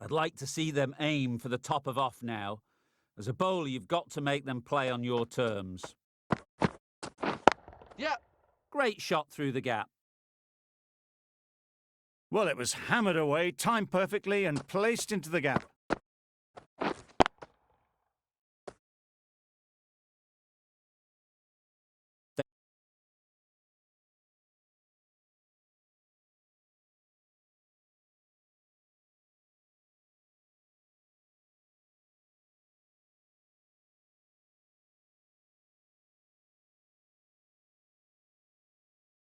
I'd like to see them aim for the top of off now. As a bowler, you've got to make them play on your terms. Yeah. Great shot through the gap. Well, it was hammered away, timed perfectly and placed into the gap.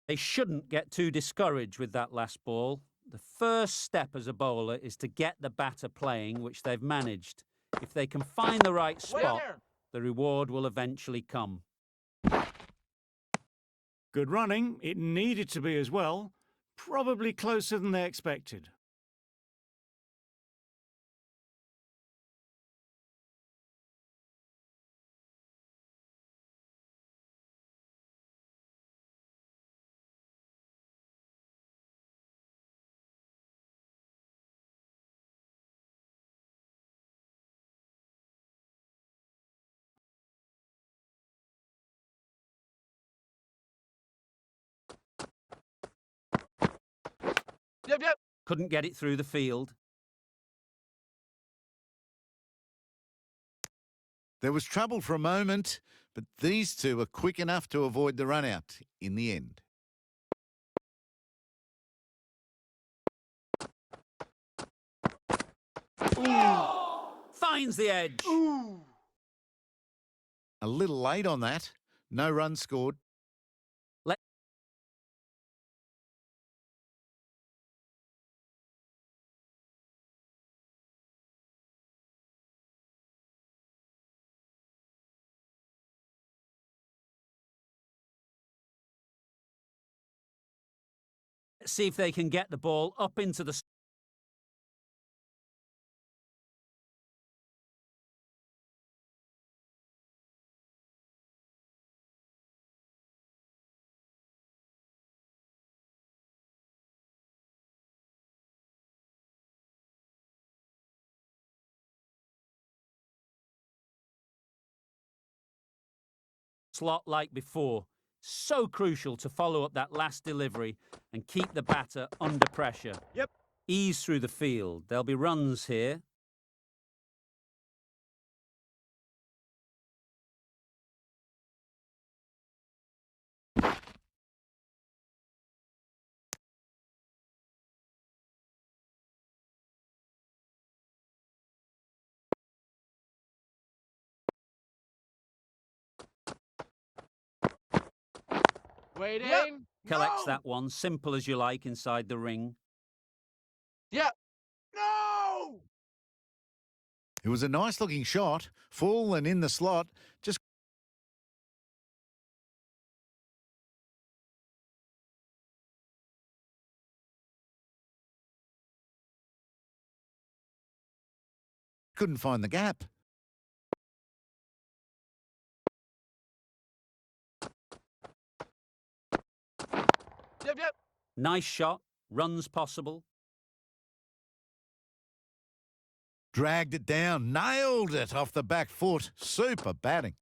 They shouldn't get too discouraged with that last ball. The first step as a bowler is to get the batter playing, which they've managed. If they can find the right spot, the reward will eventually come. Good running. It needed to be as well. Probably closer than they expected. Yep. Couldn't get it through the field. There was trouble for a moment, but these two were quick enough to avoid the run-out in the end. Finds the edge. Ooh. A little late on that. No runs scored. Let's see if they can get the ball up into the... slot like before. So crucial to follow up that last delivery and keep the batter under pressure. Yep. Ease through the field. There'll be runs here. Waiting. Yep. Collects No. that one, simple as you like, inside the ring. Yep. No! It was a nice-looking shot, full and in the slot. Just couldn't find the gap. Yep. Nice shot. Runs possible. Dragged it down, nailed it off the back foot. Super batting.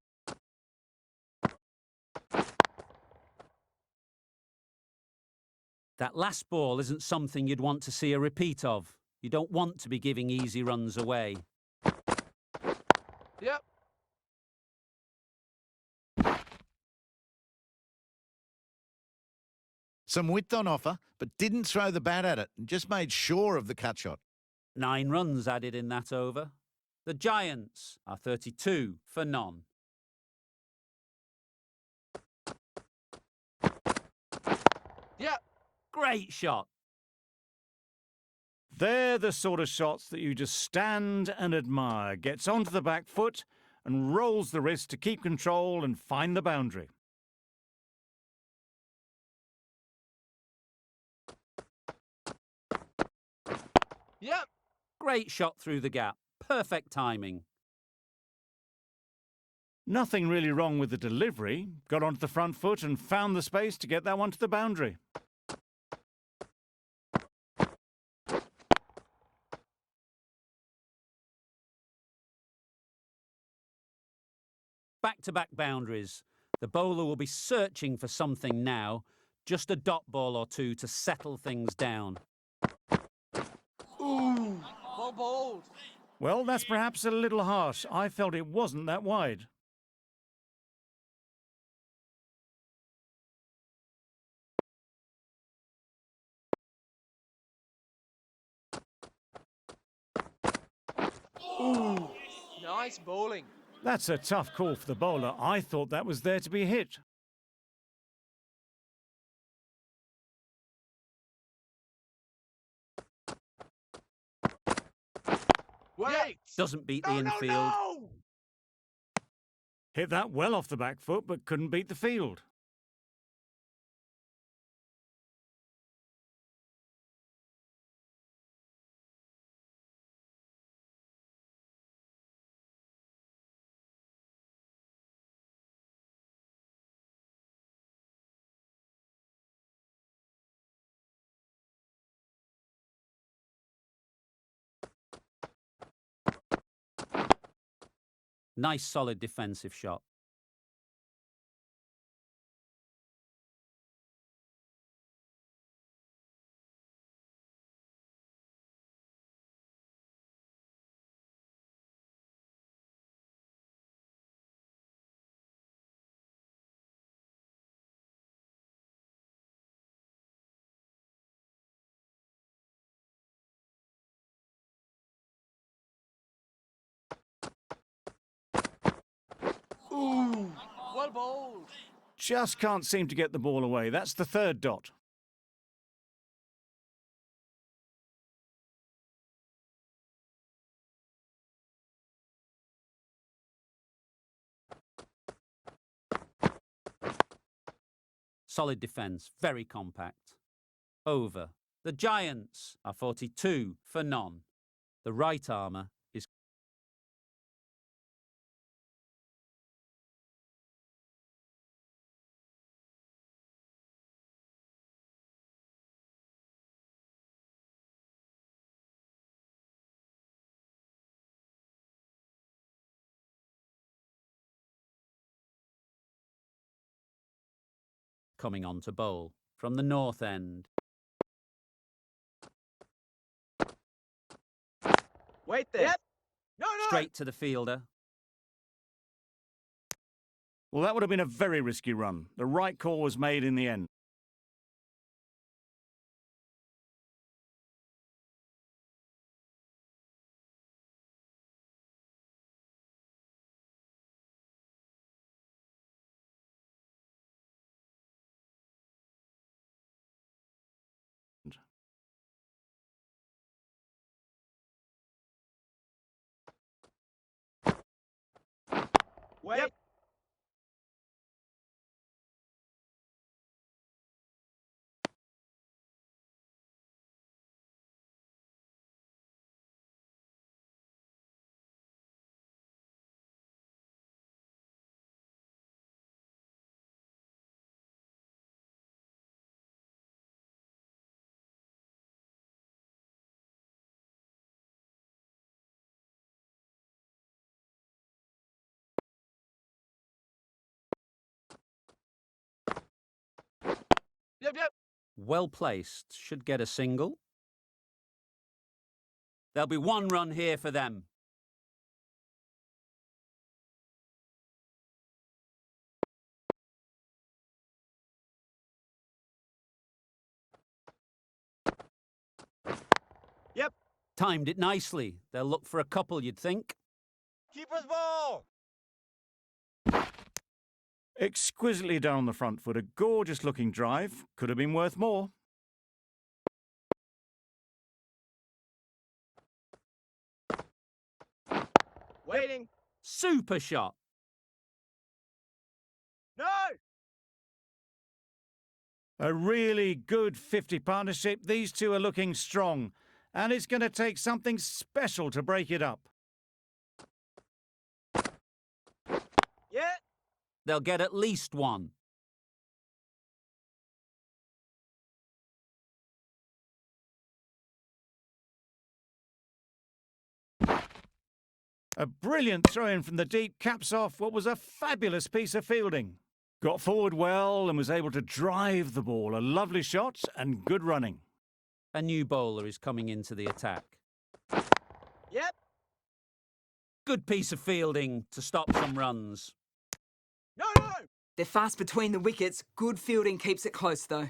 That last ball isn't something you'd want to see a repeat of. You don't want to be giving easy runs away. Yep. Some width on offer, but didn't throw the bat at it and just made sure of the cut shot. 9 runs added in that over. The Giants are 32 for none. Yep. Great shot. They're the sort of shots that you just stand and admire. Gets onto the back foot and rolls the wrist to keep control and find the boundary. Yep. Great shot through the gap. Perfect timing. Nothing really wrong with the delivery. Got onto the front foot and found the space to get that one to the boundary. back-to-back boundaries. The bowler will be searching for something now. Just a dot ball or two to settle things down. Ooh. Well bowled. Well, that's perhaps a little harsh. I felt it wasn't that wide. Ooh. Nice bowling. That's a tough call for the bowler. I thought that was there to be hit. Wait. Doesn't beat the No, no, infield. no! Hit that well off the back foot, but couldn't beat the field. Nice solid defensive shot. Ooh. Well bowled. Just can't seem to get the ball away. That's the third dot. Solid defence, very compact. Over. The Giants are 42 for none. The right armour is coming on to bowl from the north end. Wait there. Yep. No, no. Straight to the fielder. Well, that would have been a very risky run. The right call was made in the end. Wait. Yep. Yep, yep. Well placed. Should get a single. There'll be one run here for them. Yep. Timed it nicely. They'll look for a couple, you'd think. Keeper's ball. Exquisitely down the front foot. A gorgeous looking drive. Could have been worth more. Waiting. Super shot. No. A really good 50 partnership. These two are looking strong. And it's going to take something special to break it up. Yeah. They'll get at least one. A brilliant throw-in from the deep caps off what was a fabulous piece of fielding. Got forward well and was able to drive the ball. A lovely shot and good running. A new bowler is coming into the attack. Yep. Good piece of fielding to stop some runs. No, no. They're fast between the wickets. Good fielding keeps it close, though.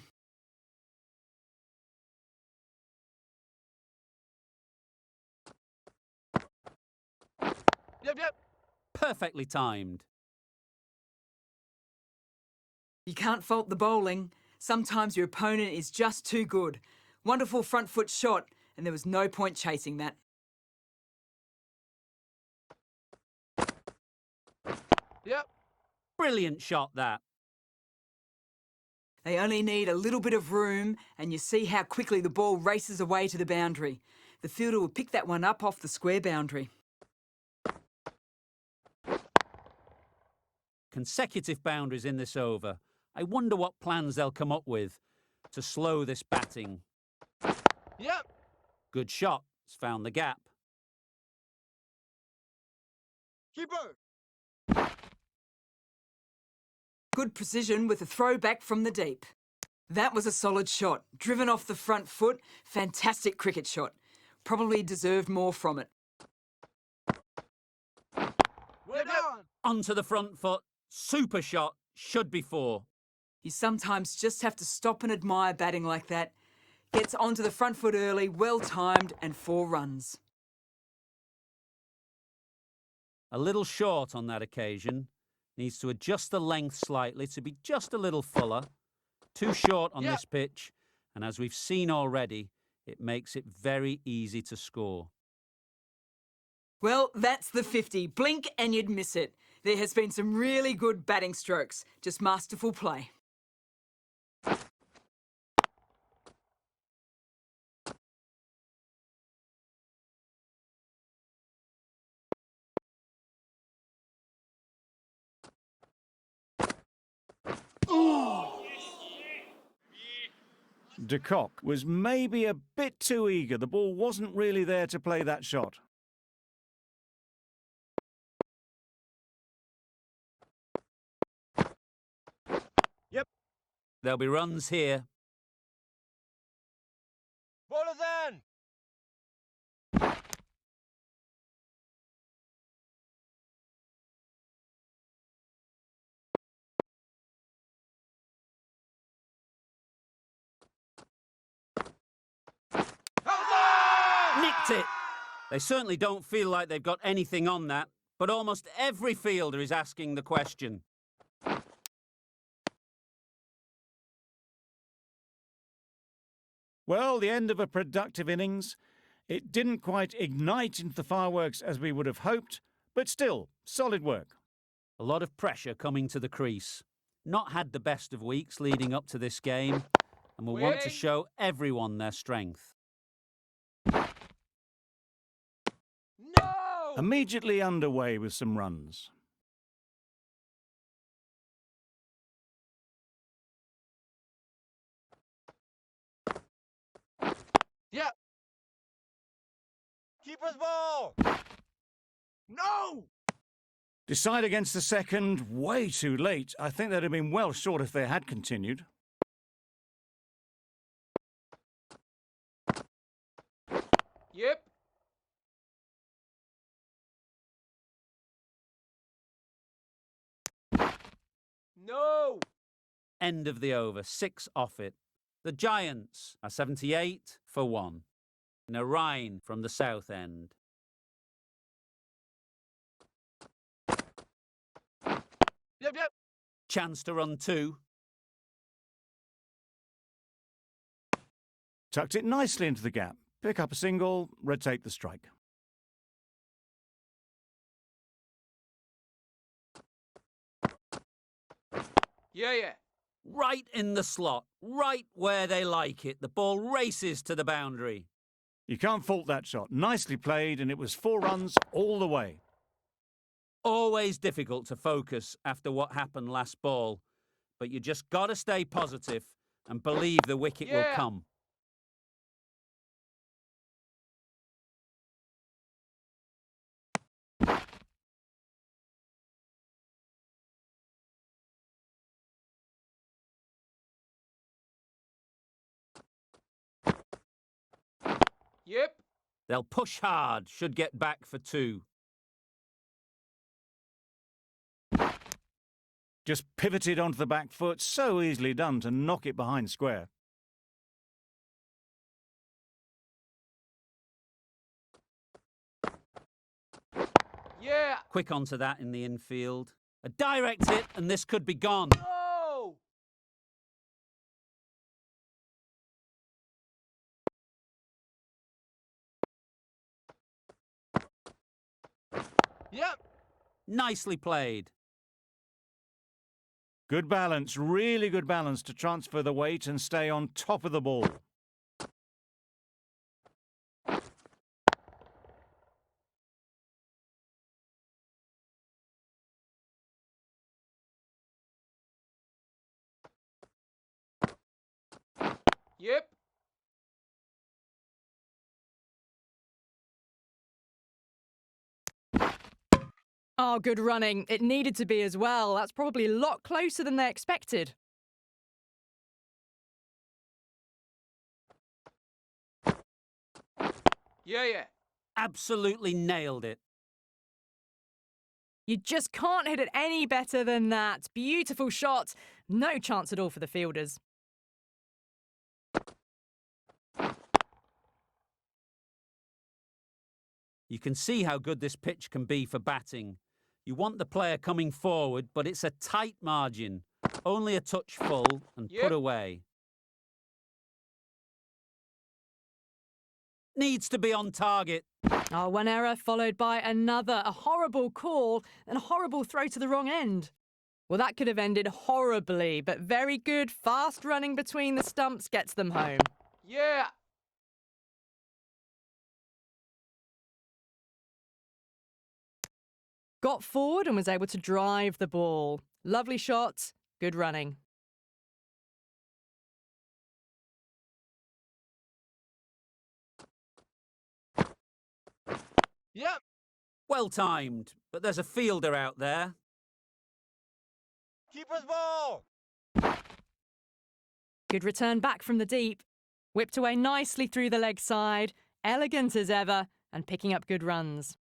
Yep, yep. Perfectly timed. You can't fault the bowling. Sometimes your opponent is just too good. Wonderful front foot shot, and there was no point chasing that. Yep. Brilliant shot, that. They only need a little bit of room, and you see how quickly the ball races away to the boundary. The fielder will pick that one up off the square boundary. Consecutive boundaries in this over. I wonder what plans they'll come up with to slow this batting. Yep. Good shot. It's found the gap. Keeper. Good precision with a throw back from the deep. That was a solid shot. Driven off the front foot. Fantastic cricket shot. Probably deserved more from it. Well done. Onto the front foot. Super shot. Should be 4. You sometimes just have to stop and admire batting like that. Gets onto the front foot early, well timed, and 4 runs. A little short on that occasion. Needs to adjust the length slightly to be just a little fuller. Too short on this pitch, and as we've seen already, it makes it very easy to score. Well, that's the 50. Blink and you'd miss it. There has been some really good batting strokes. Just masterful play. De Kock was maybe a bit too eager. The ball wasn't really there to play that shot. Yep. There'll be runs here. Bowlers in. Nicked it! They certainly don't feel like they've got anything on that, but almost every fielder is asking the question. Well, the end of a productive innings. It didn't quite ignite into the fireworks as we would have hoped, but still, solid work. A lot of pressure coming to the crease. Not had the best of weeks leading up to this game, and will want to show everyone their strength. No. Immediately underway with some runs. Yep. Keeper's ball. No. Decide against the second, way too late. I think they'd have been well short if they had continued. Yep. No. End of the over, 6 off it. The Giants are 78 for 1. Narain from the south end. Yep, yep. Chance to run 2. Tucked it nicely into the gap. Pick up a single, rotate the strike. Yeah, yeah. Right in the slot, right where they like it. The ball races to the boundary. You can't fault that shot. Nicely played, and it was 4 runs all the way. Always difficult to focus after what happened last ball, but you just got to stay positive and believe the wicket will come. Yep. They'll push hard, should get back for 2. Just pivoted onto the back foot, so easily done to knock it behind square. Yeah. Quick onto that in the infield. A direct hit, and this could be gone. No. Yep. Nicely played. Good balance, really good balance to transfer the weight and stay on top of the ball. Yep. Oh, good running. It needed to be as well. That's probably a lot closer than they expected. Yeah. Absolutely nailed it. You just can't hit it any better than that. Beautiful shot. No chance at all for the fielders. You can see how good this pitch can be for batting. You want the player coming forward, but it's a tight margin. Only a touch full and Yep. put away. Needs to be on target. Oh, one error followed by another. A horrible call and a horrible throw to the wrong end. Well, that could have ended horribly, but very good, fast running between the stumps gets them home. Yeah. Got forward and was able to drive the ball. Lovely shot, good running. Yep. Well timed, but there's a fielder out there. Keeper's ball. Good return back from the deep. Whipped away nicely through the leg side. Elegant as ever and picking up good runs.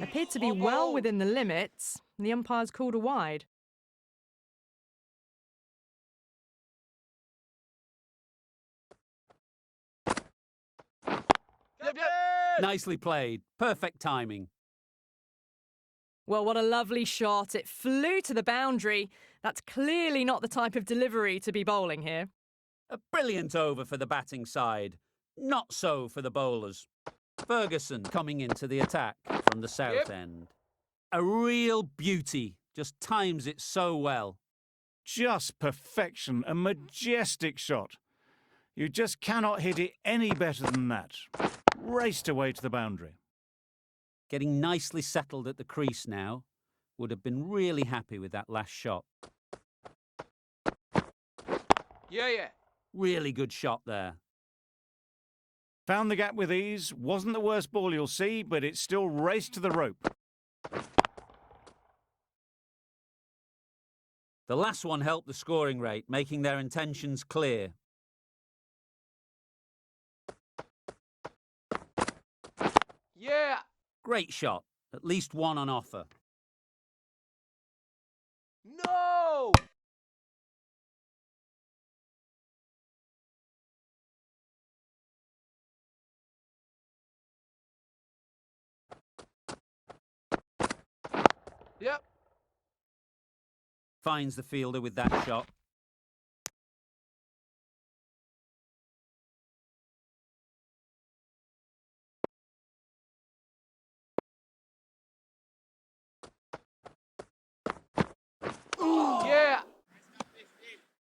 Appeared to be well within the limits. The umpire's called a wide. Yep. Nicely played. Perfect timing. Well, what a lovely shot. It flew to the boundary. That's clearly not the type of delivery to be bowling here. A brilliant over for the batting side. Not so for the bowlers. Ferguson coming into the attack from the south Yep. end. A real beauty. Just times it so well. Just perfection, a majestic shot. You just cannot hit it any better than that. Raced away to the boundary. Getting nicely settled at the crease now. Would have been really happy with that last shot. Yeah. Really good shot there. Found the gap with ease. Wasn't the worst ball you'll see, but it still raced to the rope. The last one helped the scoring rate, making their intentions clear. Yeah. Great shot. At least one on offer. No. Yep. Finds the fielder with that shot. Yeah.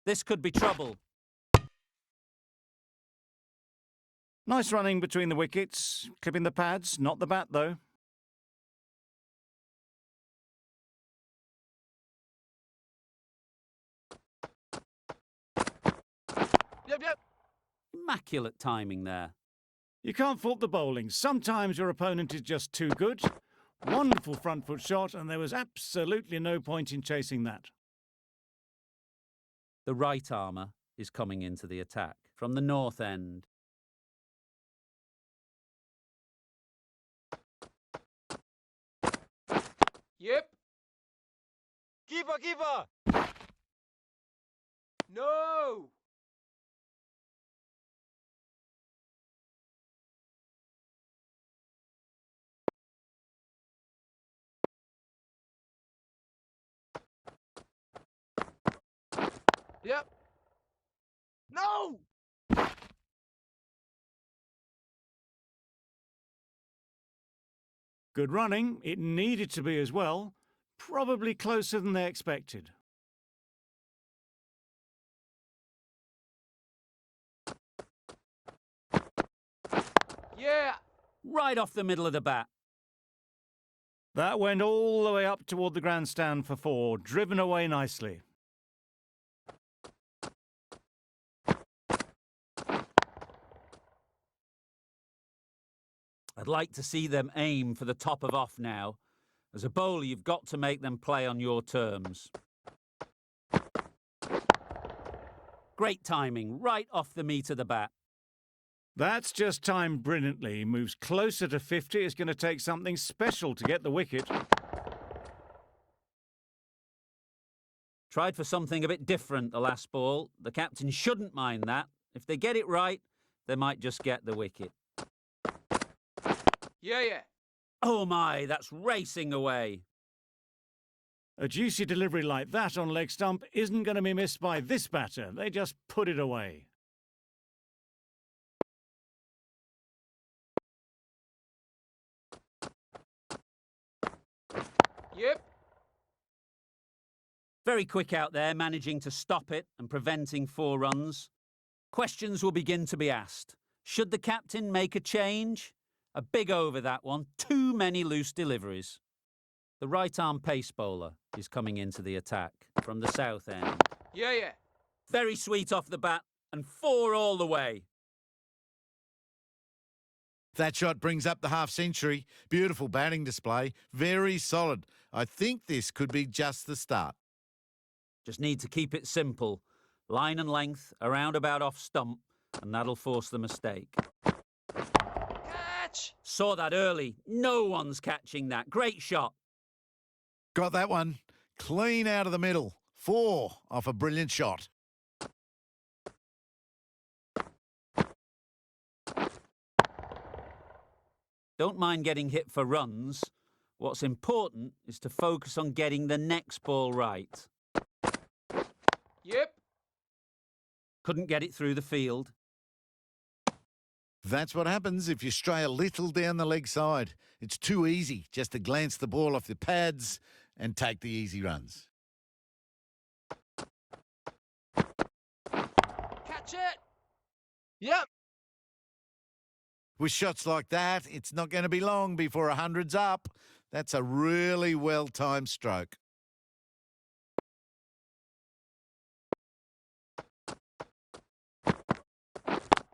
This could be trouble. Nice running between the wickets. Clipping the pads, not the bat though. Yep. Immaculate timing there. You can't fault the bowling. Sometimes your opponent is just too good. Wonderful front foot shot, and there was absolutely no point in chasing that. The right armour is coming into the attack from the north end. Yep. Keeper, keeper! No! Yep. No! Good running. It needed to be as well. Probably closer than they expected. Yeah. Right off the middle of the bat. That went all the way up toward the grandstand for 4, driven away nicely. I'd like to see them aim for the top of off now. As a bowler, you've got to make them play on your terms. Great timing, right off the meat of the bat. That's just timed brilliantly. He moves closer to 50. It's going to take something special to get the wicket. Tried for something a bit different the last ball. The captain shouldn't mind that. If they get it right, they might just get the wicket. Yeah. Oh my, that's racing away. A juicy delivery like that on leg stump isn't going to be missed by this batter. They just put it away. Yep. Very quick out there, managing to stop it and preventing 4 runs. Questions will begin to be asked. Should the captain make a change? A big over that one. Too many loose deliveries. The right-arm pace bowler is coming into the attack from the south end. Yeah. Very sweet off the bat and 4 all the way. That shot brings up the half-century. Beautiful batting display. Very solid. I think this could be just the start. Just need to keep it simple. Line and length, around about off stump, and that'll force the mistake. Catch! Saw that early. No one's catching that. Great shot. Got that one. Clean out of the middle. 4 off a brilliant shot. Don't mind getting hit for runs. What's important is to focus on getting the next ball right. Yep. Couldn't get it through the field. That's what happens if you stray a little down the leg side. It's too easy just to glance the ball off the pads and take the easy runs. Catch it! Yep. With shots like that, it's not going to be long before 100's up. That's a really well-timed stroke.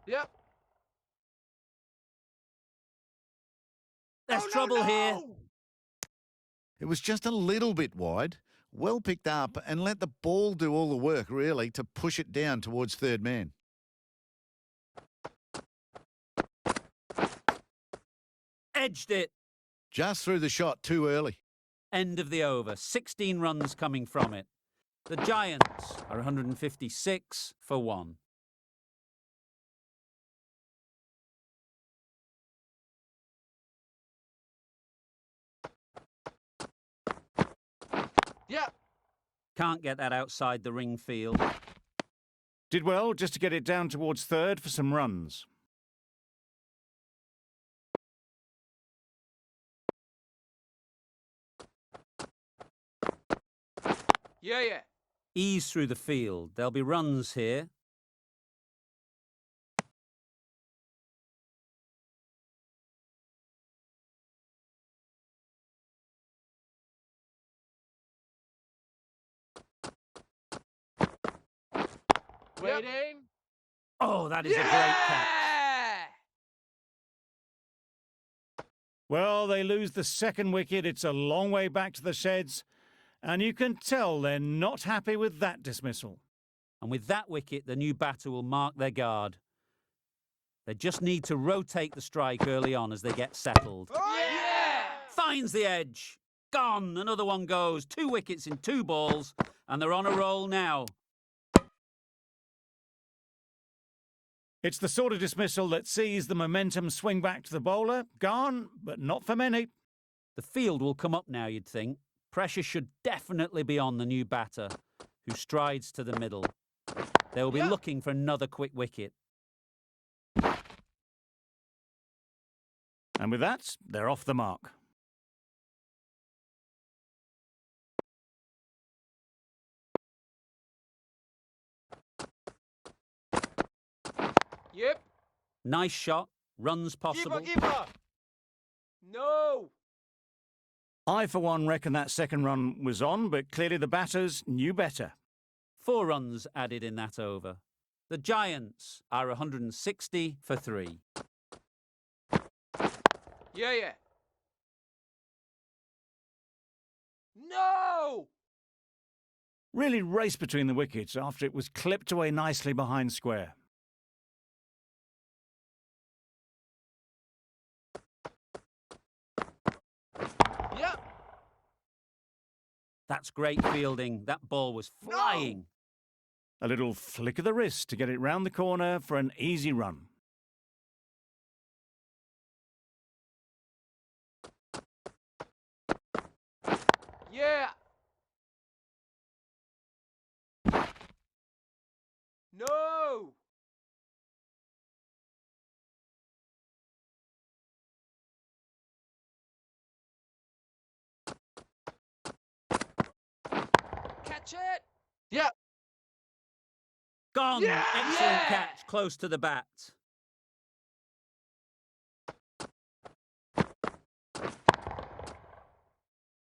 Yep. There's Oh, no, trouble here. no! It was just a little bit wide. Well picked up and let the ball do all the work, really, to push it down towards third man. Edged it. Just through the shot too early. End of the over. 16 runs coming from it. The Giants are 156 for 1. Yep. Can't get that outside the ring field. Did well just to get it down towards third for some runs. Yeah. Ease through the field. There'll be runs here. Waiting. Oh, that is a great catch. Yeah! Well, they lose the second wicket. It's a long way back to the sheds. And you can tell they're not happy with that dismissal. And with that wicket, the new batter will mark their guard. They just need to rotate the strike early on as they get settled. Yeah! Finds the edge. Gone. Another one goes. 2 wickets in 2 balls, and they're on a roll now. It's the sort of dismissal that sees the momentum swing back to the bowler. Gone, but not for many. The field will come up now, you'd think. Pressure should definitely be on the new batter, who strides to the middle. They will be looking for another quick wicket. And with that, they're off the mark. Yep. Nice shot. Runs possible. Keeper! No! I, for one, reckon that second run was on, but clearly the batters knew better. 4 runs added in that over. The Giants are 160 for 3. Yeah. No! Really raced between the wickets after it was clipped away nicely behind square. Yep. That's great fielding. That ball was flying. A little flick of the wrist to get it round the corner for an easy run. Yeah. No! Catch it! Yep. Gone. Yeah! Excellent Yeah! catch. Close to the bat.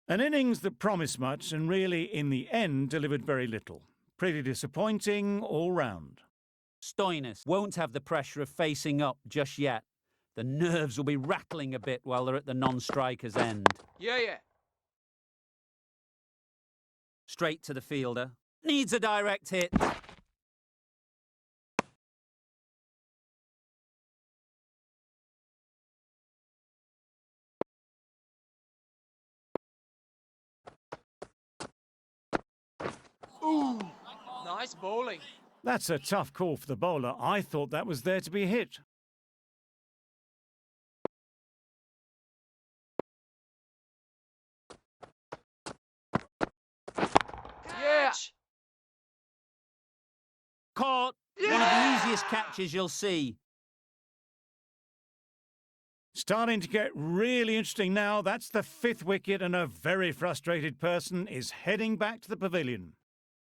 An innings that promised much and really, in the end, delivered very little. Pretty disappointing all round. Stoinis won't have the pressure of facing up just yet. The nerves will be rattling a bit while they're at the non-striker's end. Yeah. Straight to the fielder. Needs a direct hit. Ooh! Nice bowling. That's a tough call for the bowler. I thought that was there to be hit. Yeah! Caught. One of the easiest catches you'll see. Starting to get really interesting now. That's the 5th wicket, and a very frustrated person is heading back to the pavilion.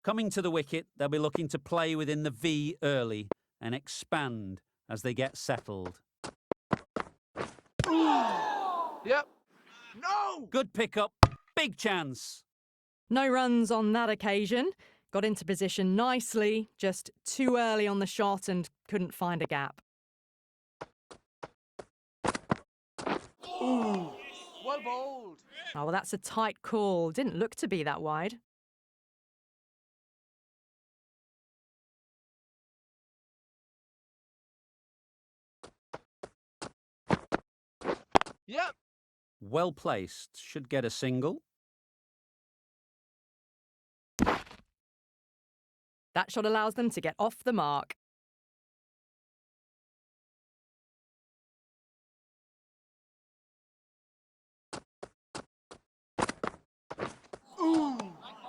Coming to the wicket, they'll be looking to play within the V early and expand as they get settled. Yep. No! Good pickup. Big chance. No runs on that occasion. Got into position nicely, just too early on the shot and couldn't find a gap. Ooh! Well bowled. Oh, well, that's a tight call. Didn't look to be that wide. Yep. Well placed. Should get a single. That shot allows them to get off the mark. Ooh!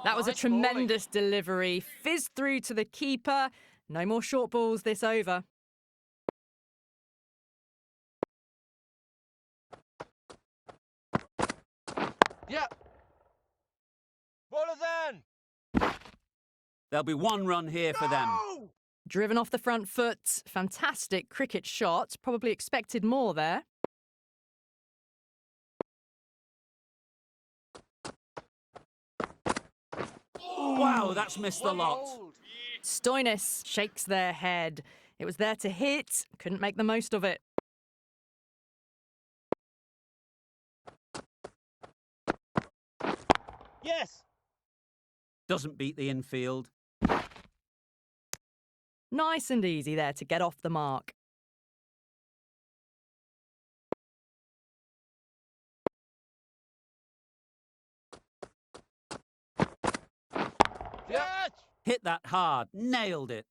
That was a Nice bowling. tremendous delivery. Fizzed through to the keeper. No more short balls this over. Yep. Bowlers in! There'll be 1 run here for them. No! Driven off the front foot. Fantastic cricket shot. Probably expected more there. Wow, that's missed a Well lot. bowled. Stoinis shakes their head. It was there to hit. Couldn't make the most of it. Yes! Doesn't beat the infield. Nice and easy there to get off the mark. Catch! Hit that hard. Nailed it.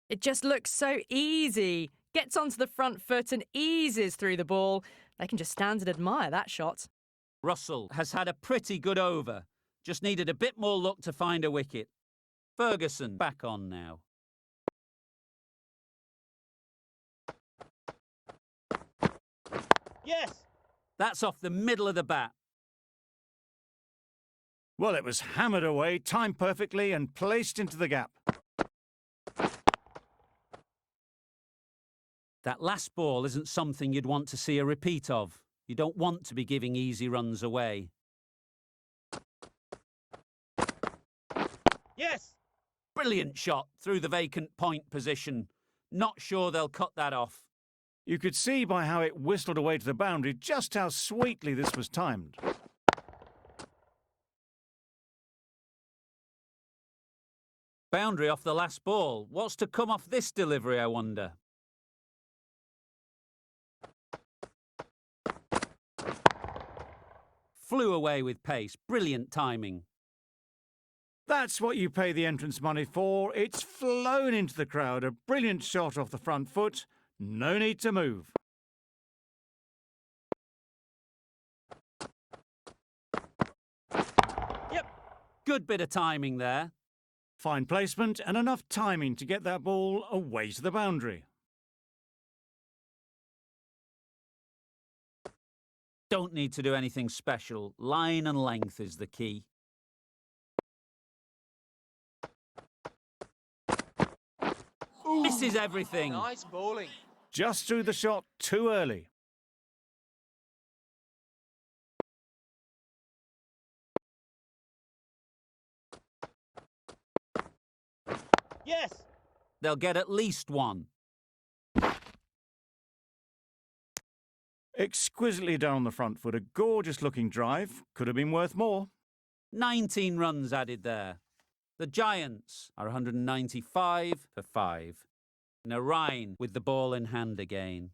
It just looks so easy. Gets onto the front foot and eases through the ball. They can just stand and admire that shot. Russell has had a pretty good over. Just needed a bit more luck to find a wicket. Ferguson back on now. Yes! That's off the middle of the bat. Well, it was hammered away, timed perfectly and placed into the gap. That last ball isn't something you'd want to see a repeat of. You don't want to be giving easy runs away. Yes! Brilliant shot through the vacant point position. Not sure they'll cut that off. You could see by how it whistled away to the boundary just how sweetly this was timed. Boundary off the last ball. What's to come off this delivery, I wonder? Flew away with pace. Brilliant timing. That's what you pay the entrance money for. It's flown into the crowd. A brilliant shot off the front foot. No need to move. Yep! Good bit of timing there. Fine placement and enough timing to get that ball away to the boundary. Don't need to do anything special. Line and length is the key. Misses everything. Nice bowling. Just threw the shot too early. Yes! They'll get at least one. Exquisitely down the front foot. A gorgeous looking drive. Could have been worth more. 19 runs added there. The Giants are 195 for 5. Narayan with the ball in hand again.